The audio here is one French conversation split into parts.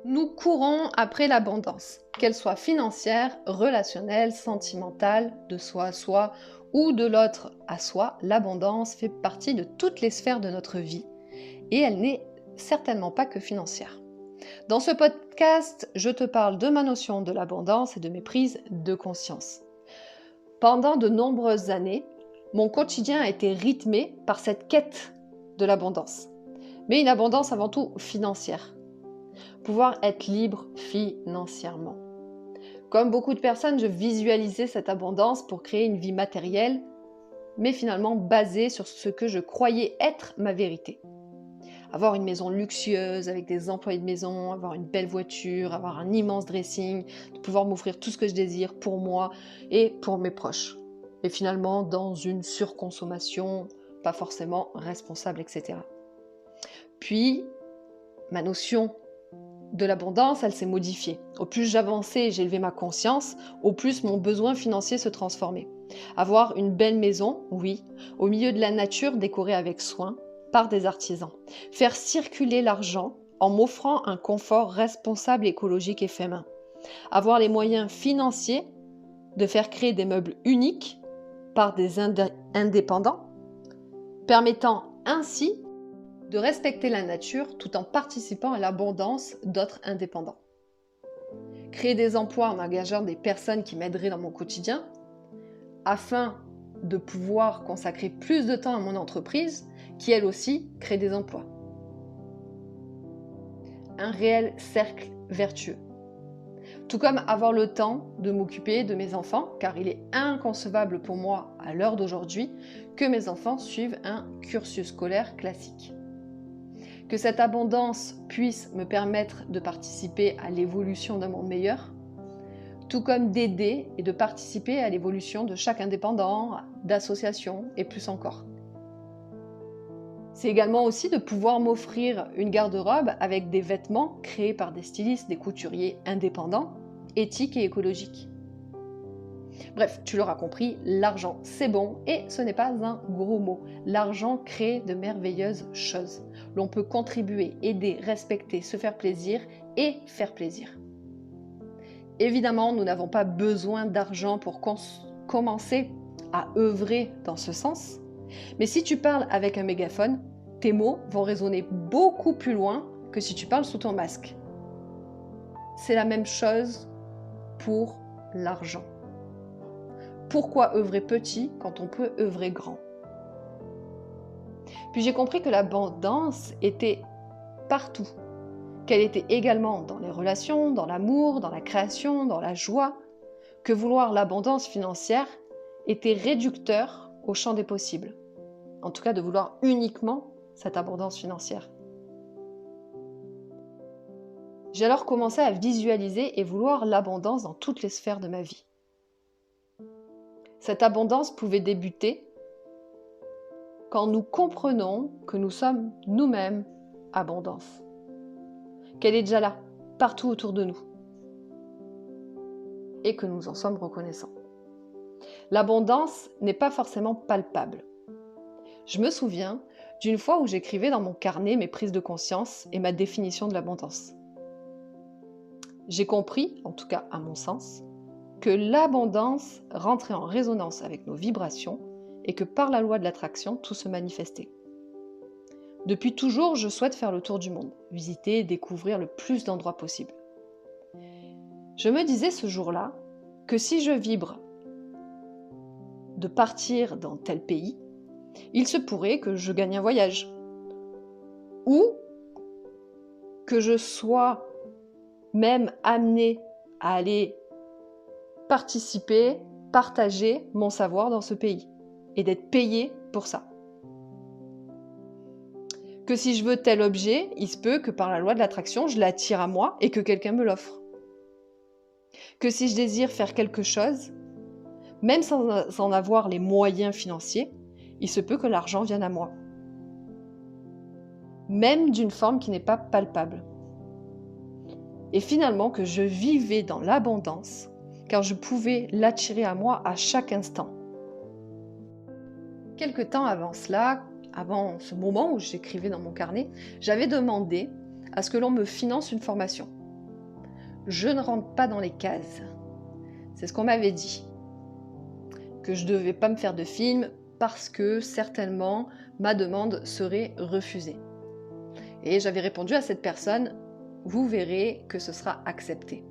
Nous courons après l'abondance, qu'elle soit financière, relationnelle, sentimentale, de soi à soi ou de l'autre à soi. L'abondance fait partie de toutes les sphères de notre vie et elle n'est certainement pas que financière. Dans ce podcast, je te parle de ma notion de l'abondance et de mes prises de conscience. Pendant de nombreuses années, mon quotidien a été rythmé par cette quête de l'abondance, mais une abondance avant tout financière. Pouvoir être libre financièrement. Comme beaucoup de personnes, je visualisais cette abondance pour créer une vie matérielle, mais finalement basée sur ce que je croyais être ma vérité. Avoir une maison luxueuse avec des employés de maison, avoir une belle voiture, avoir un immense dressing, de pouvoir m'offrir tout ce que je désire pour moi et pour mes proches. Et finalement, dans une surconsommation, pas forcément responsable, etc. Puis, ma notion de l'abondance, elle s'est modifiée. Au plus j'avançais et j'élevais ma conscience, au plus mon besoin financier se transformait. Avoir une belle maison, oui, au milieu de la nature décorée avec soin, par des artisans. Faire circuler l'argent en m'offrant un confort responsable, écologique et fait main. Avoir les moyens financiers de faire créer des meubles uniques par des indépendants, permettant ainsi de respecter la nature tout en participant à l'abondance d'autres indépendants. Créer des emplois en engageant des personnes qui m'aideraient dans mon quotidien, afin de pouvoir consacrer plus de temps à mon entreprise, qui elle aussi crée des emplois. Un réel cercle vertueux. Tout comme avoir le temps de m'occuper de mes enfants, car il est inconcevable pour moi à l'heure d'aujourd'hui que mes enfants suivent un cursus scolaire classique. Que cette abondance puisse me permettre de participer à l'évolution d'un monde meilleur, tout comme d'aider et de participer à l'évolution de chaque indépendant, d'associations et plus encore. C'est également aussi de pouvoir m'offrir une garde-robe avec des vêtements créés par des stylistes, des couturiers indépendants, éthiques et écologiques. Bref, tu l'auras compris, l'argent c'est bon et ce n'est pas un gros mot. L'argent crée de merveilleuses choses. L'on peut contribuer, aider, respecter, se faire plaisir et faire plaisir. Évidemment, nous n'avons pas besoin d'argent pour commencer à œuvrer dans ce sens. Mais si tu parles avec un mégaphone, tes mots vont résonner beaucoup plus loin que si tu parles sous ton masque. C'est la même chose pour l'argent. Pourquoi œuvrer petit quand on peut œuvrer grand? Puis j'ai compris que l'abondance était partout, qu'elle était également dans les relations, dans l'amour, dans la création, dans la joie, que vouloir l'abondance financière était réducteur au champ des possibles. En tout cas, de vouloir uniquement cette abondance financière. J'ai alors commencé à visualiser et vouloir l'abondance dans toutes les sphères de ma vie. Cette abondance pouvait débuter quand nous comprenons que nous sommes nous-mêmes abondance, qu'elle est déjà là, partout autour de nous, et que nous en sommes reconnaissants. L'abondance n'est pas forcément palpable. Je me souviens d'une fois où j'écrivais dans mon carnet mes prises de conscience et ma définition de l'abondance. J'ai compris, en tout cas à mon sens, que l'abondance rentrait en résonance avec nos vibrations et que par la loi de l'attraction, tout se manifestait. Depuis toujours, je souhaite faire le tour du monde, visiter et découvrir le plus d'endroits possible. Je me disais ce jour-là que si je vibre de partir dans tel pays, il se pourrait que je gagne un voyage ou que je sois même amenée à aller participer, partager mon savoir dans ce pays et d'être payée pour ça. Que si je veux tel objet, il se peut que par la loi de l'attraction, je l'attire à moi et que quelqu'un me l'offre. Que si je désire faire quelque chose, même sans en avoir les moyens financiers, il se peut que l'argent vienne à moi. Même d'une forme qui n'est pas palpable. Et finalement que je vivais dans l'abondance, car je pouvais l'attirer à moi à chaque instant. Quelque temps avant cela, avant ce moment où j'écrivais dans mon carnet, j'avais demandé à ce que l'on me finance une formation. Je ne rentre pas dans les cases. C'est ce qu'on m'avait dit. Que je ne devais pas me faire de film parce que certainement ma demande serait refusée. Et j'avais répondu à cette personne, vous verrez que ce sera accepté.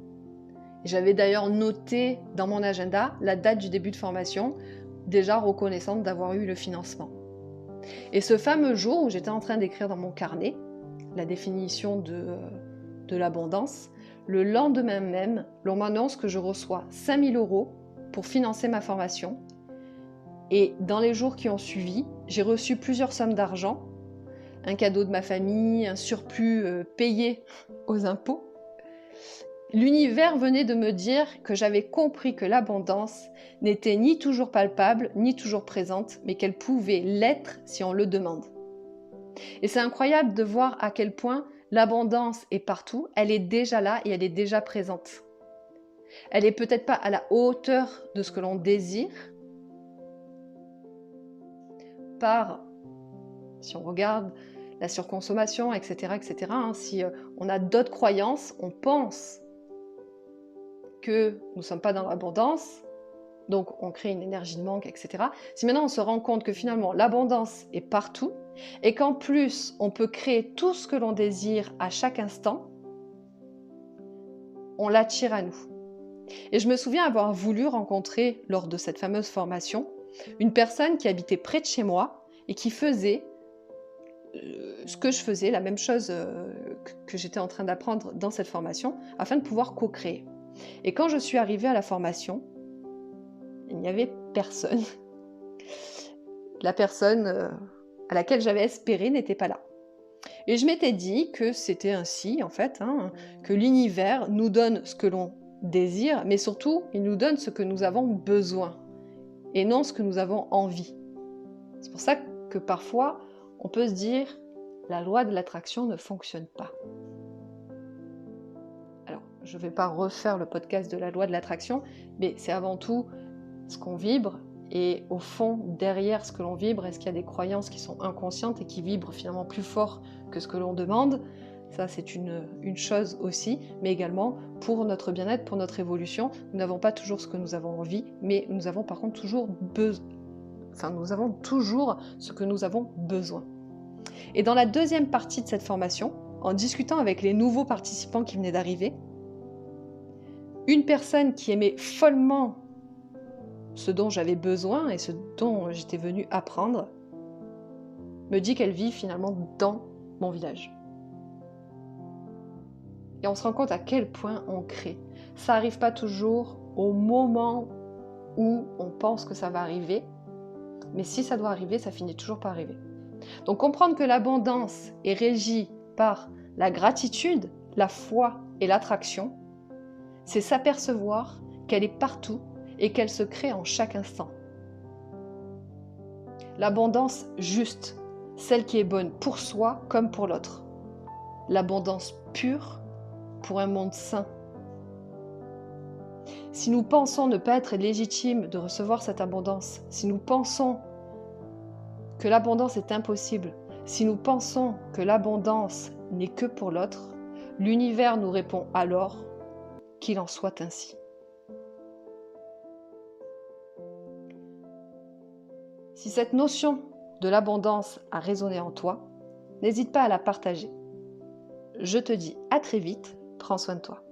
J'avais d'ailleurs noté dans mon agenda la date du début de formation, déjà reconnaissante d'avoir eu le financement. Et ce fameux jour où j'étais en train d'écrire dans mon carnet la définition de l'abondance, le lendemain même, l'on m'annonce que je reçois 5 000 € pour financer ma formation. Et dans les jours qui ont suivi, j'ai reçu plusieurs sommes d'argent, un cadeau de ma famille, un surplus payé aux impôts. L'univers venait de me dire que j'avais compris que l'abondance n'était ni toujours palpable, ni toujours présente, mais qu'elle pouvait l'être si on le demande. Et c'est incroyable de voir à quel point l'abondance est partout, elle est déjà là et elle est déjà présente. Elle n'est peut-être pas à la hauteur de ce que l'on désire, si on regarde la surconsommation, etc., si on a d'autres croyances, on pense que nous ne sommes pas dans l'abondance, donc on crée une énergie de manque, etc. Si maintenant on se rend compte que finalement l'abondance est partout, et qu'en plus on peut créer tout ce que l'on désire à chaque instant, on l'attire à nous. Et je me souviens avoir voulu rencontrer, lors de cette fameuse formation, une personne qui habitait près de chez moi et qui faisait ce que je faisais, la même chose que j'étais en train d'apprendre dans cette formation, afin de pouvoir co-créer. Et quand je suis arrivée à la formation, il n'y avait personne. La personne à laquelle j'avais espéré n'était pas là. Et je m'étais dit que c'était ainsi, en fait, que l'univers nous donne ce que l'on désire, mais surtout, il nous donne ce que nous avons besoin, et non ce que nous avons envie. C'est pour ça que parfois, on peut se dire, la loi de l'attraction ne fonctionne pas. Alors, je ne vais pas refaire le podcast de la loi de l'attraction, mais c'est avant tout ce qu'on vibre, et au fond, derrière ce que l'on vibre, est-ce qu'il y a des croyances qui sont inconscientes et qui vibrent finalement plus fort que ce que l'on demande? Ça, c'est une chose aussi, mais également pour notre bien-être, pour notre évolution. Nous n'avons pas toujours ce que nous avons envie, mais nous avons par contre toujours nous avons toujours ce que nous avons besoin. Et dans la deuxième partie de cette formation, en discutant avec les nouveaux participants qui venaient d'arriver, une personne qui aimait follement ce dont j'avais besoin et ce dont j'étais venue apprendre, me dit qu'elle vit finalement dans mon village. Et on se rend compte à quel point on crée. Ça n'arrive pas toujours au moment où on pense que ça va arriver, mais si ça doit arriver, ça finit toujours par arriver. Donc comprendre que l'abondance est régie par la gratitude, la foi et l'attraction, c'est s'apercevoir qu'elle est partout et qu'elle se crée en chaque instant. L'abondance juste, celle qui est bonne pour soi comme pour l'autre. L'abondance pure pour un monde sain. Si nous pensons ne pas être légitimes de recevoir cette abondance, si nous pensons que l'abondance est impossible, si nous pensons que l'abondance n'est que pour l'autre, l'univers nous répond alors qu'il en soit ainsi. Si cette notion de l'abondance a résonné en toi, n'hésite pas à la partager. Je te dis à très vite, prends soin de toi.